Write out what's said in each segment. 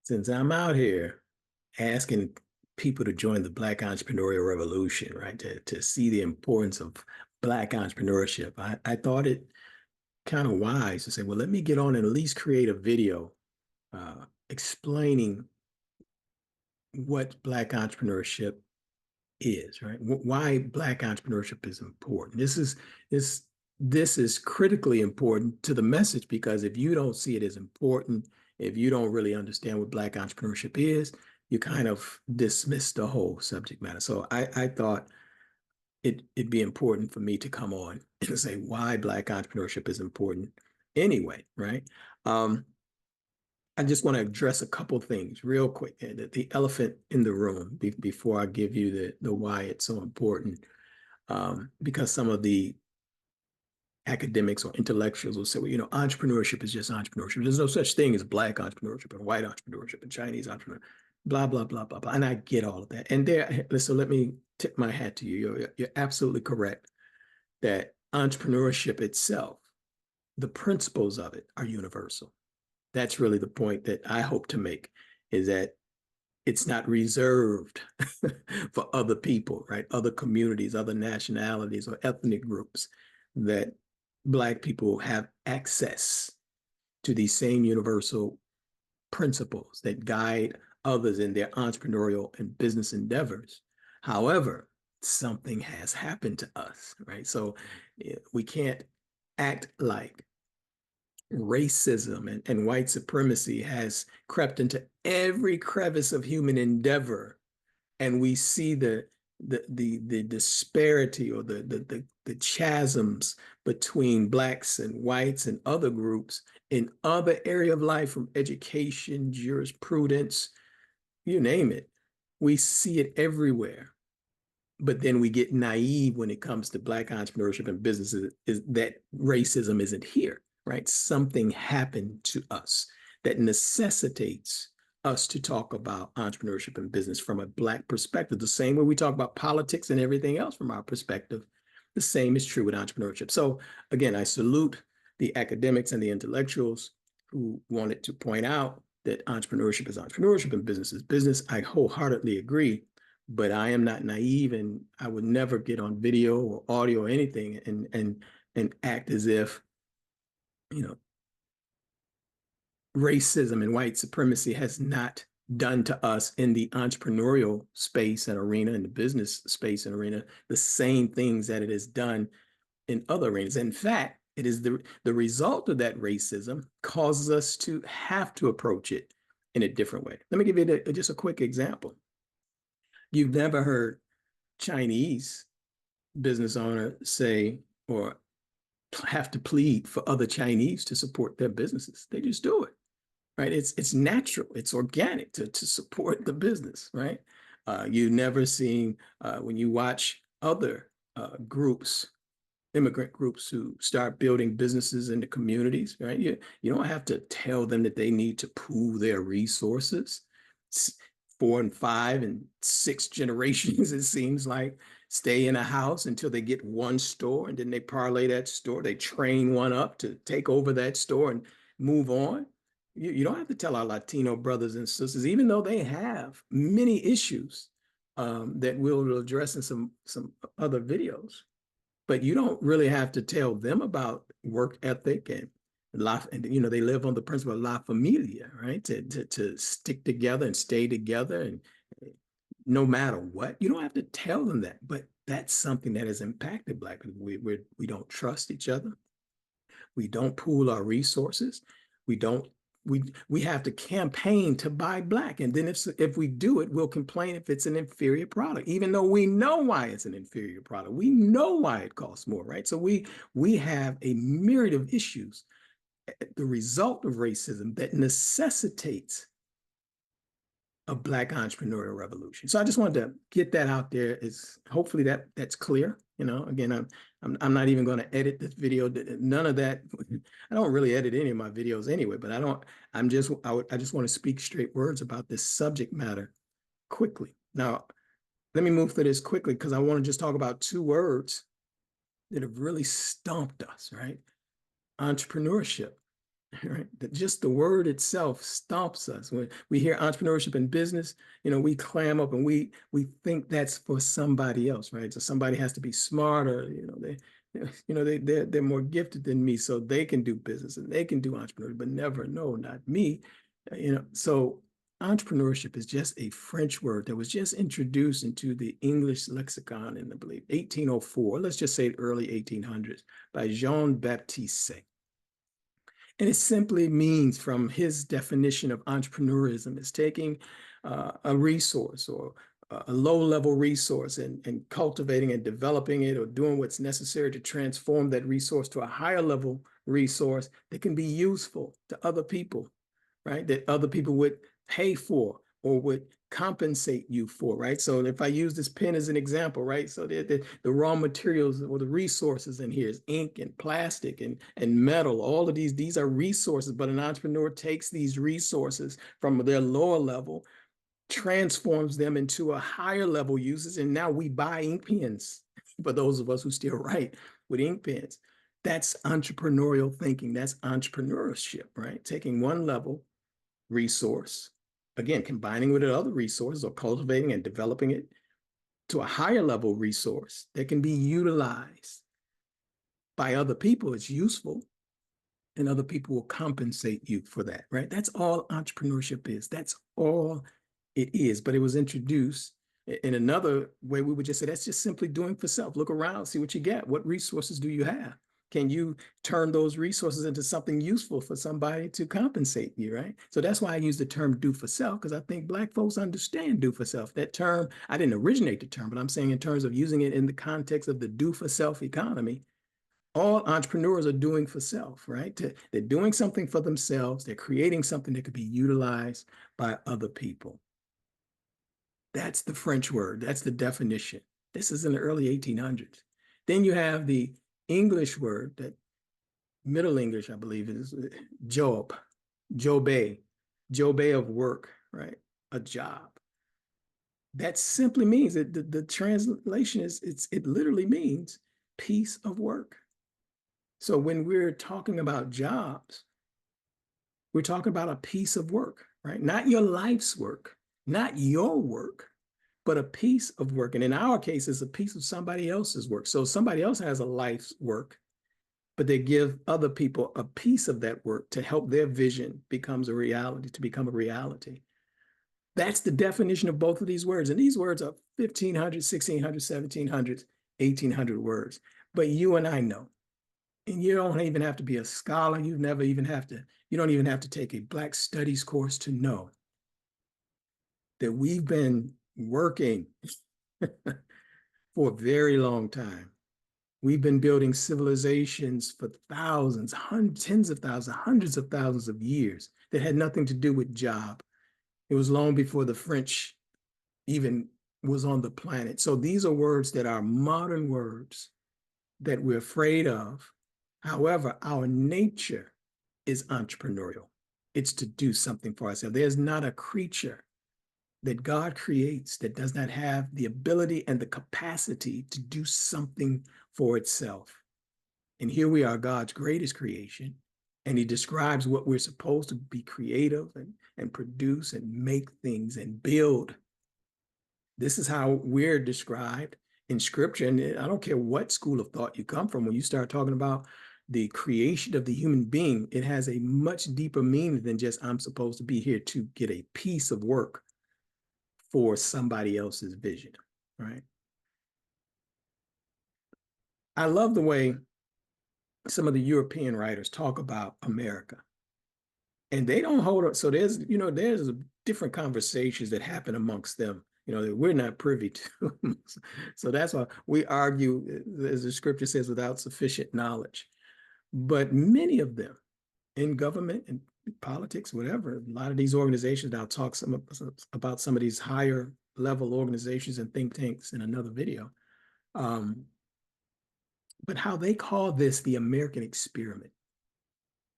since I'm out here asking people to join the Black entrepreneurial revolution, right, to see the importance of Black entrepreneurship, I thought it kind of wise to say, well, let me get on and at least create a video explaining what Black entrepreneurship is, right? Why Black entrepreneurship is important. This this is critically important to the message, because if you don't see it as important, if you don't really understand what Black entrepreneurship is, you kind of dismiss the whole subject matter. So I thought it'd be important for me to come on and say why Black entrepreneurship is important anyway, right? I just want to address a couple things real quick. The elephant in the room before I give you the why it's so important, because some of the academics or intellectuals will say, well, entrepreneurship is just entrepreneurship. There's no such thing as Black entrepreneurship and white entrepreneurship and Chinese entrepreneurship, blah, blah, blah, blah, blah. And I get all of that. And so let me tip my hat to you. You're absolutely correct that entrepreneurship itself, the principles of it are universal. That's really the point that I hope to make, is that it's not reserved for other people, right? Other communities, other nationalities or ethnic groups, that Black people have access to these same universal principles that guide others in their entrepreneurial and business endeavors. However, something has happened to us, right? So we can't act like racism and white supremacy has crept into every crevice of human endeavor, and we see the disparity or the chasms between Blacks and whites and other groups in other area of life, from education, jurisprudence, you name it. We see it everywhere. But then we get naive when it comes to Black entrepreneurship and businesses, is that racism isn't here, right? Something happened to us that necessitates us to talk about entrepreneurship and business from a Black perspective. The same way we talk about politics and everything else from our perspective, the same is true with entrepreneurship. So again, I salute the academics and the intellectuals who wanted to point out that entrepreneurship is entrepreneurship and business is business. I wholeheartedly agree, but I am not naive, and I would never get on video or audio or anything and act as if, racism and white supremacy has not done to us in the entrepreneurial space and arena, in the business space and arena, the same things that it has done in other arenas. In fact, it is the result of that racism causes us to have to approach it in a different way. Let me give you just a quick example. You've never heard Chinese business owner say or have to plead for other Chinese to support their businesses. They just do it, right? It's natural, it's organic to support the business, right? You never seen, when you watch other groups, immigrant groups who start building businesses in the communities, right? You don't have to tell them that they need to pool their resources. 4 and 5 and 6 generations, it seems like, stay in a house until they get one store, and then they parlay that store. They train one up to take over that store and move on. You don't have to tell our Latino brothers and sisters, even though they have many issues that we'll address in some other videos. But you don't really have to tell them about work ethic and they live on the principle of La Familia, right? To stick together and stay together, and no matter what. You don't have to tell them that, but that's something that has impacted Black people. We don't trust each other. We don't pool our resources. We have to campaign to buy Black, and then if we do it, we'll complain if it's an inferior product, even though we know why it's an inferior product. We know why it costs more, right? So we have a myriad of issues, the result of racism, that necessitates a Black entrepreneurial revolution. So I just wanted to get that out there. Is hopefully that's clear. Again, I'm not even going to edit this video. None of that. I don't really edit any of my videos anyway. But I just want to speak straight words about this subject matter quickly. Now, let me move through this quickly, because I want to just talk about 2 words that have really stumped us, right? Entrepreneurship right? Just the word itself stomps us. When we hear entrepreneurship in business, we clam up and we think that's for somebody else, right? So somebody has to be smarter, they're more gifted than me, so they can do business and they can do entrepreneurship, but never, no, not me. So entrepreneurship is just a French word that was just introduced into the English lexicon in, I believe, 1804. Let's just say early 1800s by Jean-Baptiste. And it simply means, from his definition of entrepreneurism, is taking a resource or a low-level resource and cultivating and developing it, or doing what's necessary to transform that resource to a higher level resource that can be useful to other people, right? That other people would pay for or would compensate you for, right? So if I use this pen as an example, right? So the raw materials or the resources in here is ink and plastic and metal. All of these are resources, but an entrepreneur takes these resources from their lower level, transforms them into a higher level uses, and now we buy ink pens for those of us who still write with ink pens. That's entrepreneurial thinking. That's entrepreneurship, right? Taking one level resource, again, combining with other resources or cultivating and developing it to a higher level resource that can be utilized by other people. It's useful, and other people will compensate you for that, right? That's all entrepreneurship is. That's all it is. But it was introduced in another way. We would just say that's just simply doing for self. Look around, see what you get. What resources do you have? Can you turn those resources into something useful for somebody to compensate you, right? So that's why I use the term do for self, because I think Black folks understand do for self. That term, I didn't originate the term, but I'm saying in terms of using it in the context of the do for self economy, all entrepreneurs are doing for self, right? They're doing something for themselves. They're creating something that could be utilized by other people. That's the French word. That's the definition. This is in the early 1800s. Then you have the English word, that Middle English, I believe, is job, jobe, jobe of work, right? A job. That simply means that the translation is, it literally means piece of work. So when we're talking about jobs, we're talking about a piece of work, right? Not your life's work, not your work, but a piece of work. And in our case, it's a piece of somebody else's work. So somebody else has a life's work, but they give other people a piece of that work to help their vision becomes a reality, to become a reality. That's the definition of both of these words. And these words are 1,500, 1,600, 1,700, 1,800 words. But you and I know, and you don't even have to be a scholar. You don't even have to take a Black Studies course to know that we've been working for a very long time. We've been building civilizations for thousands, tens of thousands, hundreds of thousands of years that had nothing to do with job. It was long before the French even was on the planet. So these are words that are modern words that we're afraid of. However, our nature is entrepreneurial. It's to do something for ourselves. There's not a creature that God creates that does not have the ability and the capacity to do something for itself. And here we are, God's greatest creation, and he describes what we're supposed to be creative and produce and make things and build. This is how we're described in scripture. And I don't care what school of thought you come from, when you start talking about the creation of the human being, it has a much deeper meaning than just I'm supposed to be here to get a piece of work for somebody else's vision, right? I love the way some of the European writers talk about America, and they don't hold up. So there's different conversations that happen amongst them, that we're not privy to. So that's why we argue, as the scripture says, without sufficient knowledge. But many of them in government and politics, whatever, a lot of these organizations, I'll talk about some of these higher level organizations and think tanks in another video. But how they call this the American experiment,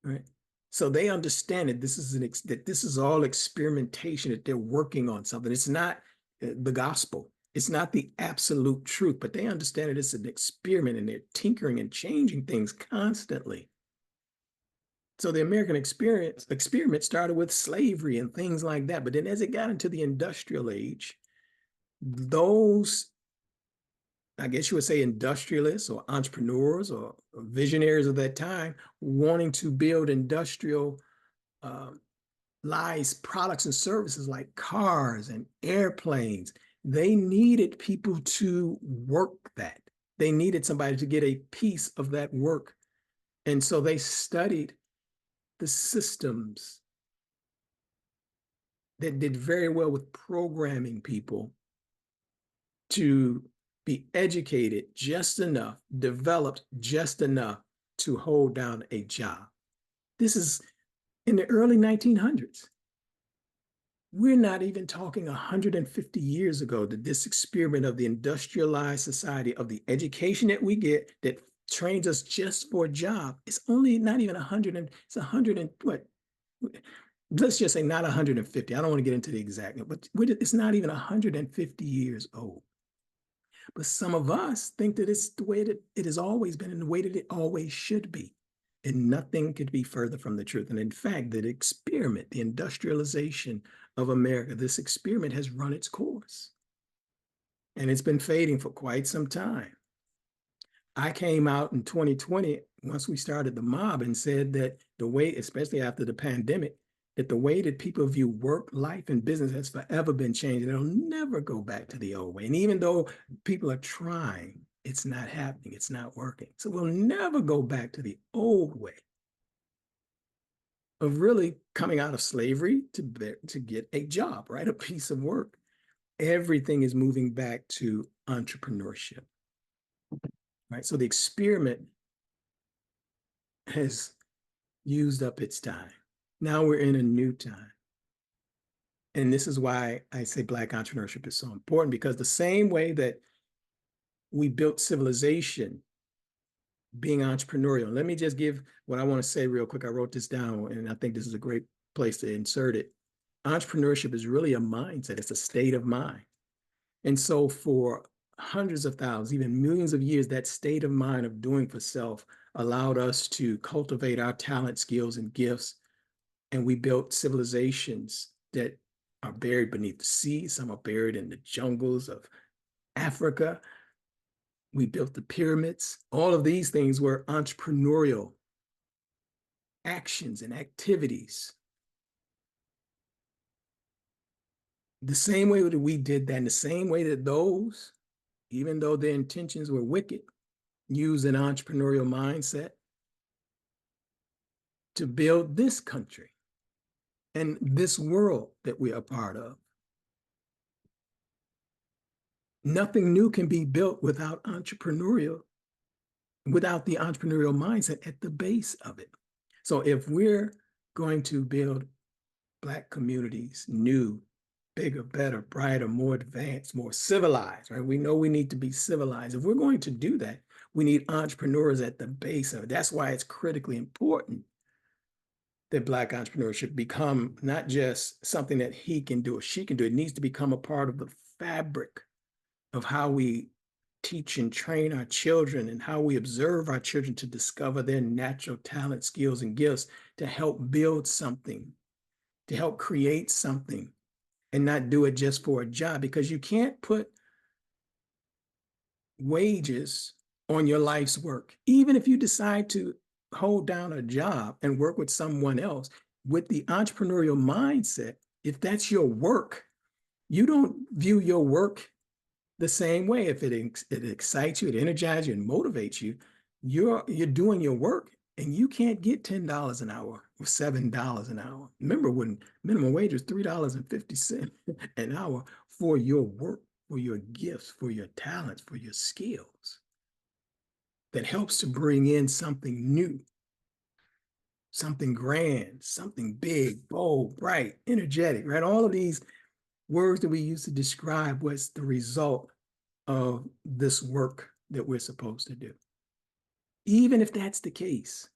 right? So they understand that this is all experimentation, that they're working on something. It's not the gospel. It's not the absolute truth, but they understand that it's an experiment, and they're tinkering and changing things constantly So the American experiment started with slavery and things like that. But then as it got into the industrial age, those, I guess you would say, industrialists or entrepreneurs or visionaries of that time wanting to build industrial products and services like cars and airplanes, they needed people to work that. They needed somebody to get a piece of that work. And so they studied the systems that did very well with programming people to be educated just enough, developed just enough to hold down a job. This is in the early 1900s. We're not even talking 150 years ago that this experiment of the industrialized society, of the education that we get that trains us just for a job, it's only not even 100, it's 100 and what? Let's just say not 150. I don't want to get into the exact, but it's not even 150 years old. But some of us think that it's the way that it has always been and the way that it always should be. And nothing could be further from the truth. And in fact, the experiment, the industrialization of America, this experiment has run its course. And it's been fading for quite some time. I came out in 2020, once we started the mob, and said that the way, especially after the pandemic, that the way that people view work, life, and business has forever been changed. It'll never go back to the old way. And even though people are trying, it's not happening. It's not working. So we'll never go back to the old way of really coming out of slavery to get a job, right? A piece of work. Everything is moving back to entrepreneurship, right? So the experiment has used up its time. Now we're in a new time. And this is why I say Black entrepreneurship is so important, because the same way that we built civilization being entrepreneurial. Let me just give what I want to say real quick. I wrote this down, and I think this is a great place to insert it. Entrepreneurship is really a mindset. It's a state of mind. And so for hundreds of thousands, even millions of years, that state of mind of doing for self allowed us to cultivate our talent, skills, and gifts. And we built civilizations that are buried beneath the sea. Some are buried in the jungles of Africa. We built the pyramids. All of these things were entrepreneurial actions and activities. The same way that we did that, in the same way that those, even though their intentions were wicked, used an entrepreneurial mindset to build this country and this world that we are part of. Nothing new can be built without the entrepreneurial mindset at the base of it. So if we're going to build Black communities new, bigger, better, brighter, more advanced, more civilized, right? We know we need to be civilized. If we're going to do that, we need entrepreneurs at the base of it. That's why it's critically important that Black entrepreneurship become not just something that he can do or she can do. It needs to become a part of the fabric of how we teach and train our children and how we observe our children to discover their natural talent, skills, and gifts to help build something, to help create something, and not do it just for a job, because you can't put wages on your life's work. Even if you decide to hold down a job and work with someone else, with the entrepreneurial mindset, if that's your work, you don't view your work the same way. If it excites you, it energizes you, and motivates you, you're doing your work, and you can't get $10 an hour or $7 an hour. Remember when minimum wage was $3.50 an hour for your work, for your gifts, for your talents, for your skills. That helps to bring in something new, something grand, something big, bold, bright, energetic, right? All of these words that we use to describe what's the result of this work that we're supposed to do. Even if that's the case,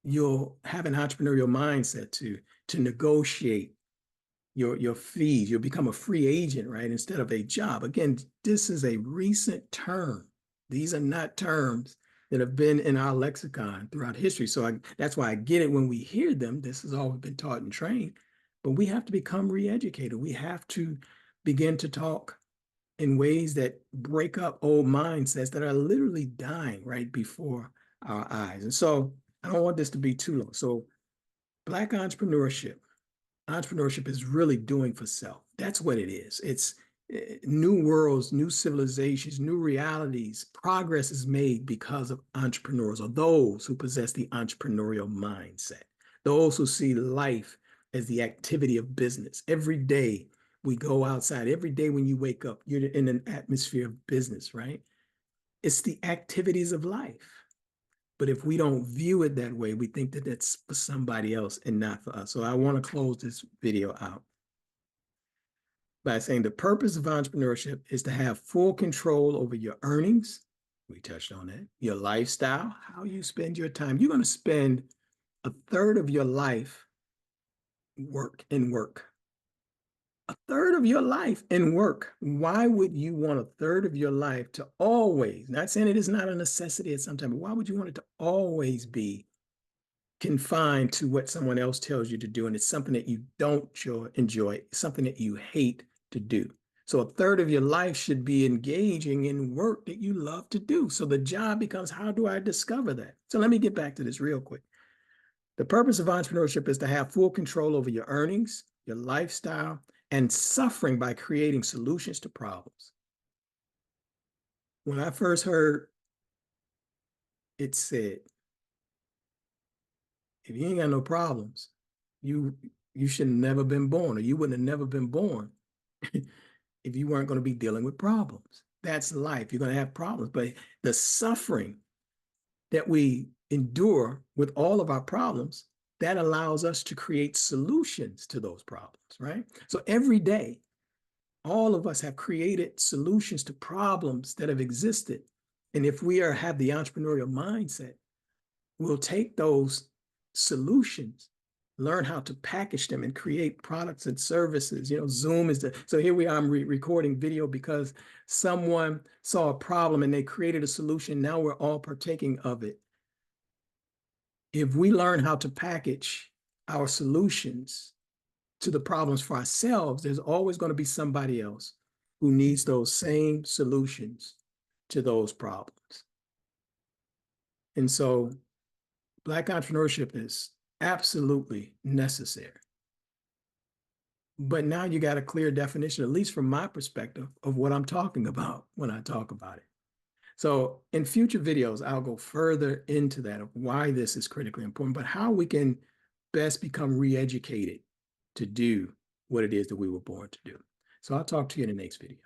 you'll have an entrepreneurial mindset to negotiate your fees. You'll become a free agent, right? Instead of a job. Again, this is a recent term. These are not terms that have been in our lexicon throughout history. So that's why I get it when we hear them. This is all we've been taught and trained, but we have to become re-educated. We have to begin to talk in ways that break up old mindsets that are literally dying right before our eyes. And so I don't want this to be too long. So Black entrepreneurship is really doing for self. That's what it is. It's new worlds, new civilizations, new realities. Progress is made because of entrepreneurs, or those who possess the entrepreneurial mindset, those who see life as the activity of business. Every day we go outside, every day when you wake up, you're in an atmosphere of business, right? It's the activities of life. But if we don't view it that way, we think that that's for somebody else and not for us. So I want to close this video out by saying the purpose of entrepreneurship is to have full control over your earnings. We touched on that. Your lifestyle, how you spend your time. You're going to spend a third of your life work. A third of your life in work. Why would you want a third of your life to always, not saying it is not a necessity at some time, but why would you want it to always be confined to what someone else tells you to do? And it's something that you don't enjoy, something that you hate to do. So a third of your life should be engaging in work that you love to do. So the job becomes, how do I discover that? So let me get back to this real quick. The purpose of entrepreneurship is to have full control over your earnings, your lifestyle, and suffering by creating solutions to problems. When I first heard it said, if you ain't got no problems, you should have never been born, or you wouldn't have never been born if you weren't going to be dealing with problems. That's life. You're going to have problems, but the suffering that we endure with all of our problems, that allows us to create solutions to those problems, right? So every day, all of us have created solutions to problems that have existed. And if we have the entrepreneurial mindset, we'll take those solutions, learn how to package them and create products and services. Zoom is so here we are, I'm recording video because someone saw a problem and they created a solution. Now we're all partaking of it. If we learn how to package our solutions to the problems for ourselves, there's always going to be somebody else who needs those same solutions to those problems. And so Black entrepreneurship is absolutely necessary. But now you got a clear definition, at least from my perspective, of what I'm talking about when I talk about it. So in future videos, I'll go further into that, of why this is critically important, but how we can best become re-educated to do what it is that we were born to do. So I'll talk to you in the next video.